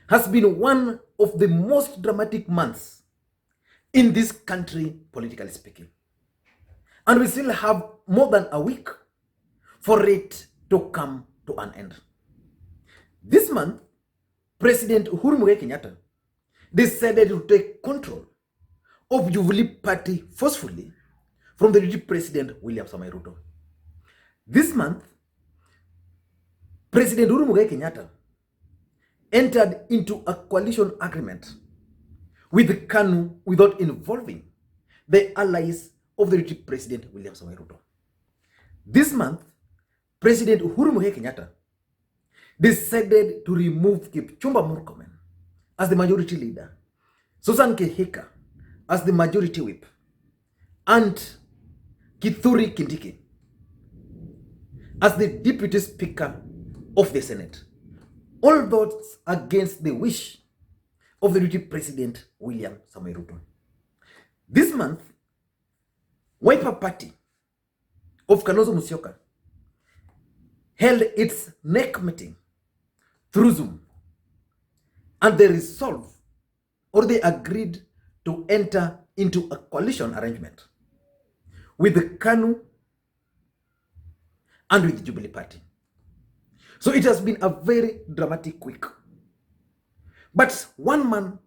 has been one of the most dramatic months in this country, politically speaking. And we still have more than a week for it to come to an end. This month, President Uhuru Kenyatta decided to take control of Jubilee Party forcefully from the deputy President William Samoei Ruto. This month, President Uhuru Kenyatta entered into a coalition agreement with KANU without involving the allies of the deputy President William Samoei Ruto. This month, President Uhuru Kenyatta decided to remove Kipchumba Murkomen as the majority leader, Susan Kehika as the majority whip, and Kithure Kindiki as the deputy speaker of the Senate. All those against the wish of the deputy President William Samoei Ruto. This month, Wiper Party of Kalonzo Musyoka held its NEC meeting through Zoom, and they resolved, or they agreed to enter into a coalition arrangement with the KANU and with the Jubilee Party. So it has been a very dramatic week. But one man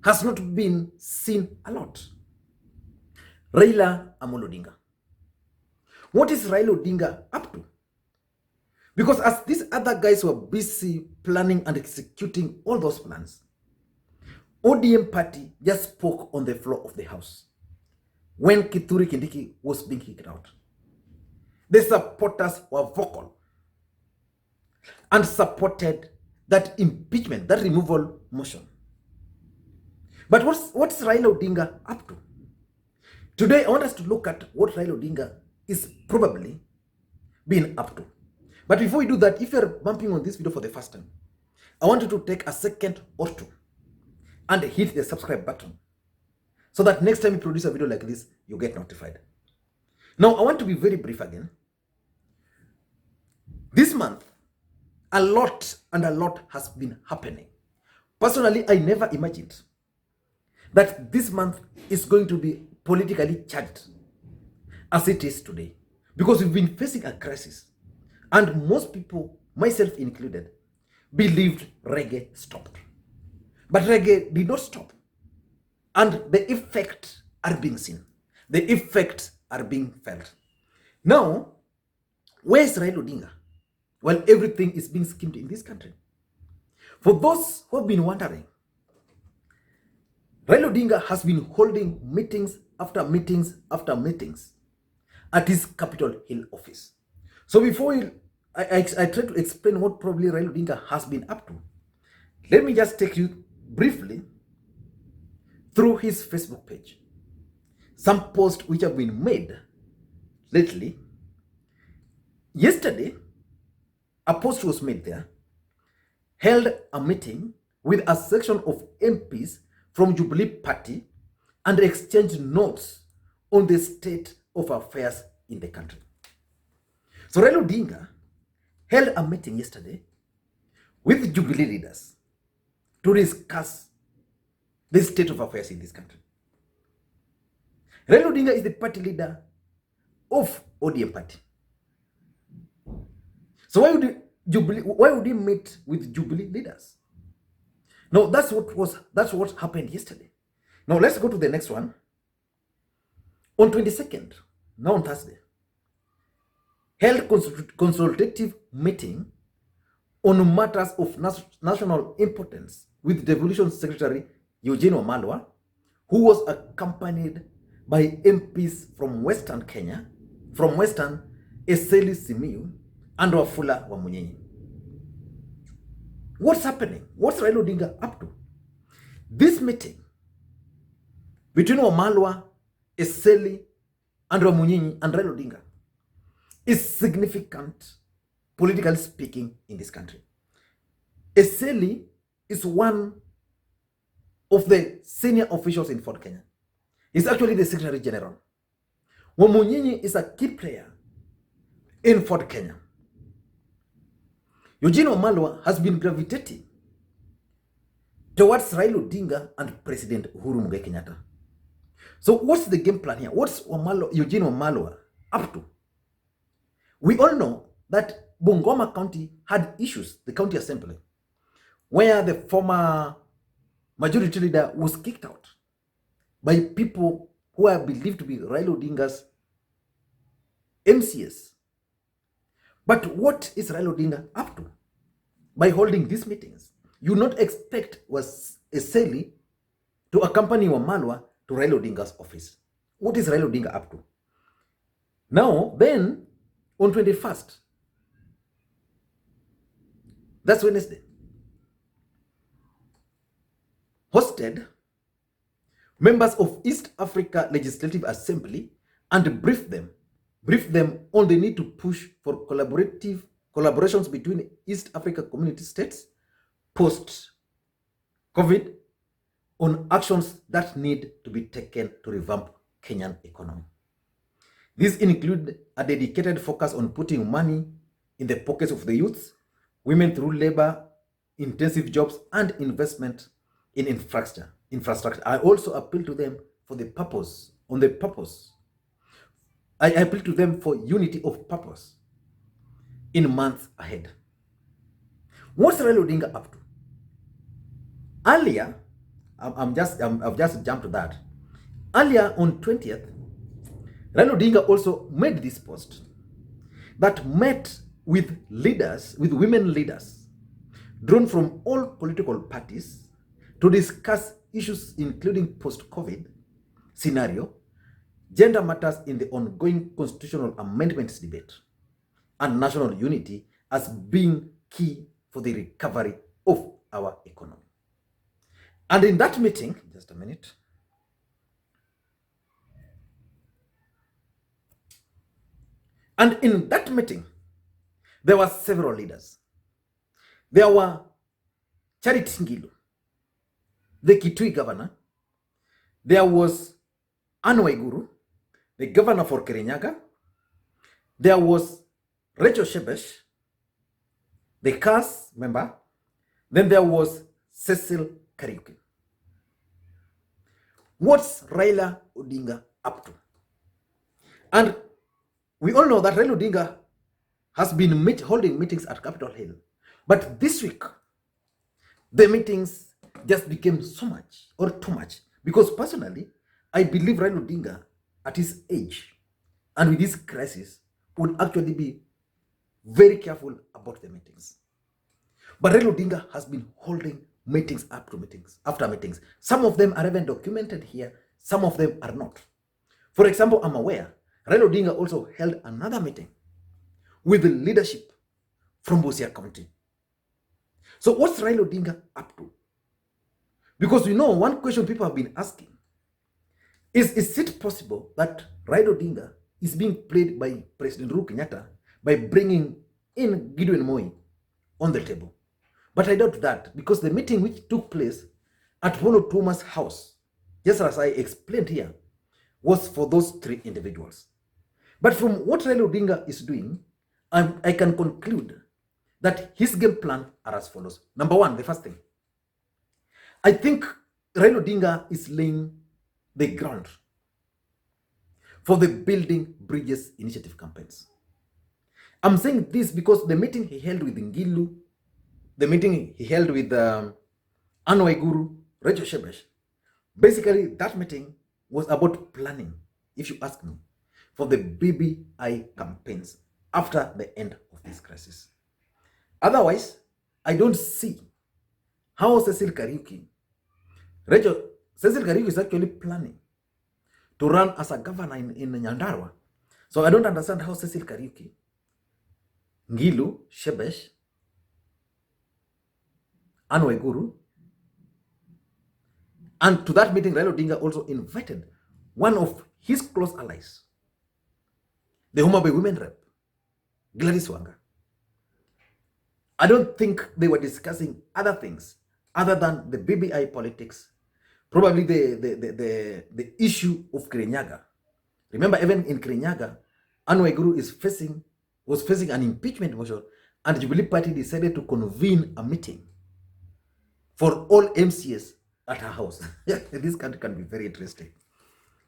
has not been seen a lot. Raila Odinga. What is Raila Odinga up to? Because as these other guys were busy planning and executing all those plans, ODM party just spoke on the floor of the house when Kithure Kindiki was being kicked out. The supporters were vocal and supported that impeachment, that removal motion. But what's Raila Odinga up to? Today, I want us to look at what Raila Odinga is probably being up to. But before we do that, if you're bumping on this video for the first time, I want you to take a second or two and hit the subscribe button so that next time we produce a video like this, you get notified. Now, I want to be very brief again. This month, a lot has been happening. Personally, I never imagined that this month is going to be politically charged as it is today, because we've been facing a crisis. And most people, myself included, believed reggae stopped. But reggae did not stop. And the effects are being seen. The effects are being felt. Now, where is Raila Odinga? Well, everything is being schemed in this country. For those who have been wondering, Raila Odinga has been holding meetings after meetings after meetings at his Capitol Hill office. So before I try to explain what probably Raila Odinga has been up to, let me just take you briefly through his Facebook page. Some posts which have been made lately. Yesterday, a post was made there, held a meeting with a section of MPs from Jubilee Party and exchanged notes on the state of affairs in the country. So Raila Odinga held a meeting yesterday with Jubilee leaders to discuss the state of affairs in this country. Raila Odinga is the party leader of ODM party. So why would he meet with Jubilee leaders? No, that's what happened yesterday. Now let's go to the next one. On 22nd, now on Thursday, held consultative meeting on matters of national importance with Devolution Secretary Eugene Wamalwa, who was accompanied by MPs from Western Kenya, from Western Eseli Simiyu, and Wafula Wamunyenyi. What's happening? What's Raila Odinga up to? This meeting between Wamalwa, Eseli, and Wamunyenyi and Raila Odinga is significant, politically speaking, in this country. Eseli is one of the senior officials in Fort Kenya. He's actually the Secretary General. Wamunyenyi is a key player in Fort Kenya. Eugene Wamalwa has been gravitating towards Raila Odinga and President Uhuru Kenyatta. So what's the game plan here? What's Eugene Wamalwa up to? We all know that Bungoma County had issues, the county assembly, where the former majority leader was kicked out by people who are believed to be Raila Odinga's MCS. But what is Raila Odinga up to by holding these meetings? You not expect was Eseli to accompany Wamalwa to Raila Odinga's office. What is Raila Odinga up to? Now, then, on 21st, that's Wednesday, hosted members of East Africa Legislative Assembly and briefed them on the need to push for collaborations between East Africa community states post-COVID on actions that need to be taken to revamp Kenyan economy. These include a dedicated focus on putting money in the pockets of the youths, women through labor-intensive jobs, and investment in infrastructure. I also appeal to them I appeal to them for unity of purpose in months ahead. What's Raila Odinga up to? Earlier, I've just jumped to that. Earlier on 20th, Raila Odinga also made this post that met with women leaders drawn from all political parties to discuss issues including post-COVID scenario, gender matters in the ongoing constitutional amendments debate, and national unity as being key for the recovery of our economy. And in that meeting, just a minute, and in that meeting, there were several leaders. There were Charity Ngilu, the Kitui governor. There was Anne Waiguru, the governor for Kirinyaga. There was Rachel Shebesh, the CAS member. Then there was Cecil Kariuki. What's Raila Odinga up to? And we all know that Raila Odinga has been holding meetings at Capitol Hill. But this week, the meetings just became so much or too much. Because personally, I believe Raila Odinga at his age and with this crisis would actually be very careful about the meetings. But Raila Odinga has been holding meetings after meetings. Some of them are even documented here. Some of them are not. For example, I'm aware Raila Odinga also held another meeting with the leadership from Busia County. So what's Raila Odinga up to? Because you know, one question people have been asking is it possible that Raila Odinga is being played by President Uhuru Kenyatta by bringing in Gideon Moi on the table? But I doubt that, because the meeting which took place at Holo Thomas' house, just as I explained here, was for those three individuals. But from what Raila Odinga is doing, I can conclude that his game plan are as follows. Number one, the first thing, I think Raila Odinga is laying the ground for the Building Bridges initiative campaigns. I'm saying this because the meeting he held with Ngilu, the meeting he held with Anne Waiguru, Rachel Shebesh, basically that meeting was about planning, if you ask me, for the BBI campaigns after the end of this crisis. Otherwise, I don't see how Cecil Kariuki is actually planning to run as a governor in Nyandarua. So I don't understand how Cecil Kariuki, Ngilu, Shebesh, Anne Waiguru, and to that meeting, Raila Odinga also invited one of his close allies, the Homa Bay women rep, Gladys Wanga. I don't think they were discussing other things other than the BBI politics, probably the issue of Kirinyaga. Remember, even in Kirinyaga, Anne Waiguru was facing an impeachment motion, and the Jubilee party decided to convene a meeting for all MCS at her house. This country can be very interesting.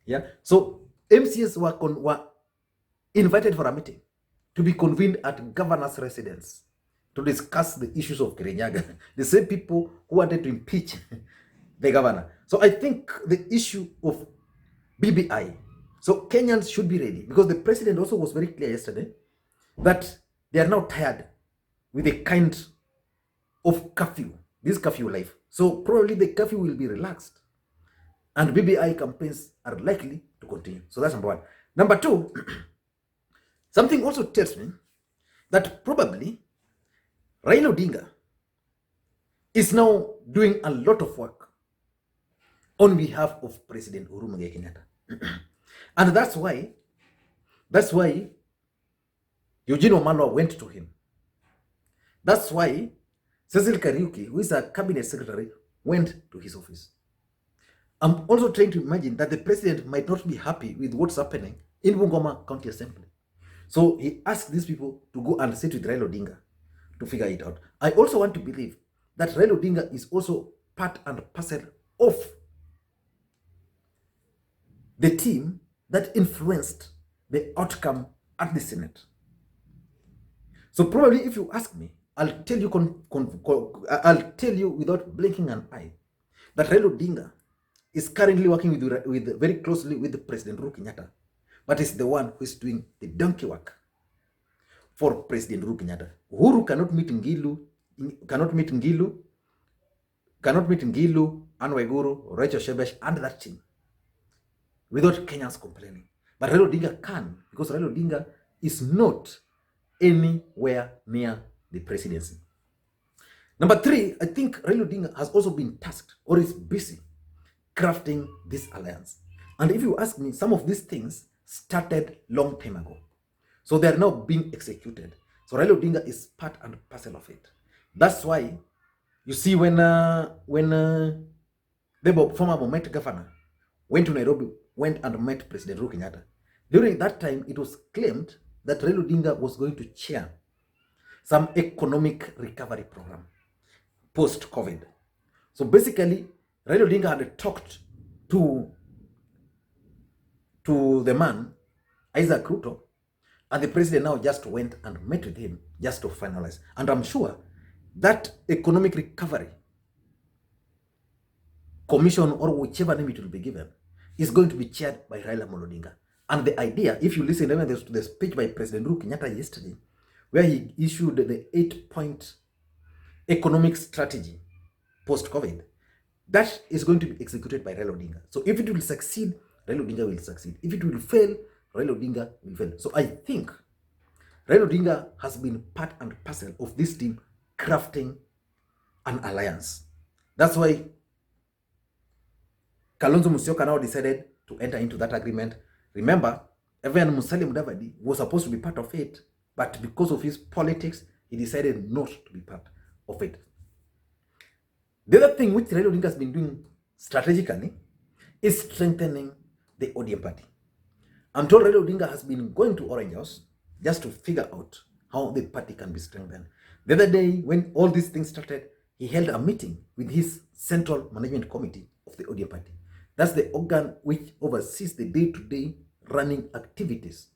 Yeah. So MCS were invited for a meeting to be convened at governor's residence to discuss the issues of Kirinyaga. The same people who wanted to impeach the governor. So I think the issue of BBI, so Kenyans should be ready, because the president also was very clear yesterday that they are now tired with a kind of curfew, this curfew life. So probably the curfew will be relaxed and BBI campaigns are likely to continue. So that's number one. Number two, something also tells me that probably Raila Odinga is now doing a lot of work on behalf of President Uhuru Kenyatta. And that's why Eugene Wamalwa went to him. That's why Cecil Kariuki, who is a cabinet secretary, went to his office. I'm also trying to imagine that the president might not be happy with what's happening in Bungoma County Assembly. So he asked these people to go and sit with Raila Odinga to figure it out. I also want to believe that Raila Odinga is also part and parcel of the team that influenced the outcome at the Senate. So probably if you ask me, I'll tell you without blinking an eye that Raila Odinga is currently working with very closely with President Uhuru Kenyatta, but is the one who is doing the donkey work for President Uhuru Kenyatta. Uhuru cannot meet Ngilu, Anne Waiguru, Rachel Shebesh, and that team without Kenyans complaining. But Raila Odinga can, because Raila Odinga is not anywhere near the presidency. Number three, I think Raila Odinga has also been tasked or is busy crafting this alliance. And if you ask me, some of these things started long time ago. So they are now being executed. So Raila Odinga is part and parcel of it. That's why you see when the former Bomet governor went to Nairobi, went and met President Uhuru Kenyatta. During that time, it was claimed that Raila Odinga was going to chair some economic recovery program post-COVID. So basically, Raila Odinga had talked to the man, Isaac Ruto, and the president now just went and met with him just to finalize. And I'm sure that economic recovery commission, or whichever name it will be given, is going to be chaired by Raila Odinga. And the idea, if you listen to the speech by President Uhuru Kenyatta yesterday, where he issued the 8-point economic strategy post-COVID, that is going to be executed by Raila Odinga. So if it will succeed, Raila Odinga will succeed. If it will fail, Raila Odinga will fail. So I think Raila Odinga has been part and parcel of this team crafting an alliance. That's why Kalonzo Musyoka now decided to enter into that agreement. Remember, even Musalia Mudavadi was supposed to be part of it, but because of his politics, he decided not to be part of it. The other thing which Raila Odinga has been doing strategically is strengthening the ODM party. I'm told Raila Odinga has been going to Orange House just to figure out how the party can be strengthened. The other day, when all these things started, he held a meeting with his Central Management Committee of the ODM party. That's the organ which oversees the day-to-day running activities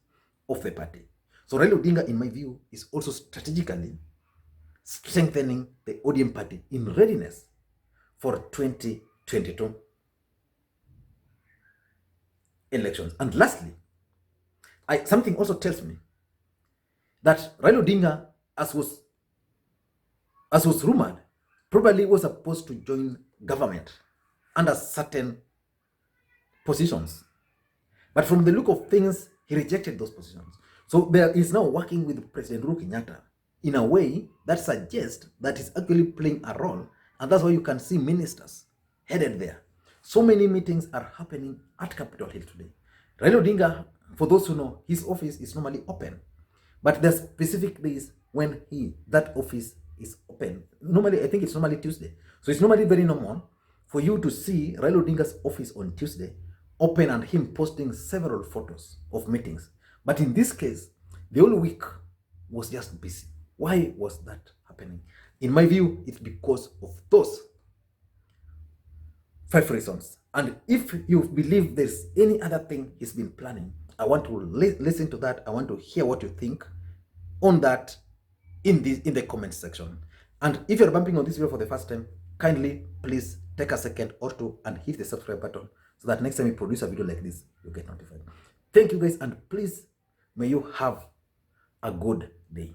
of the party. So Raila Odinga, in my view, is also strategically strengthening the ODM party in readiness for 2022 elections. And lastly, something also tells me that Raila Odinga, as was rumored, probably was supposed to join government under certain positions. But from the look of things, he rejected those positions. So there is now working with President Uhuru Kenyatta in a way that suggests that he's actually playing a role, and that's why you can see ministers headed there. So many meetings are happening at Capitol Hill today. Raila Odinga, for those who know, his office is normally open, but there's specific days when that office is open. Normally, I think it's normally Tuesday. So it's normally very normal for you to see Raila Odinga's office on Tuesday open and him posting several photos of meetings. But in this case, the whole week was just busy. Why was that happening? In my view, it's because of those 5 reasons. And if you believe there's any other thing he's been planning, I want to listen to that. I want to hear what you think on that in the comment section. And if you're bumping on this video for the first time, kindly please take a second or two and hit the subscribe button so that next time we produce a video like this, you get notified. Thank you guys, and please may you have a good day.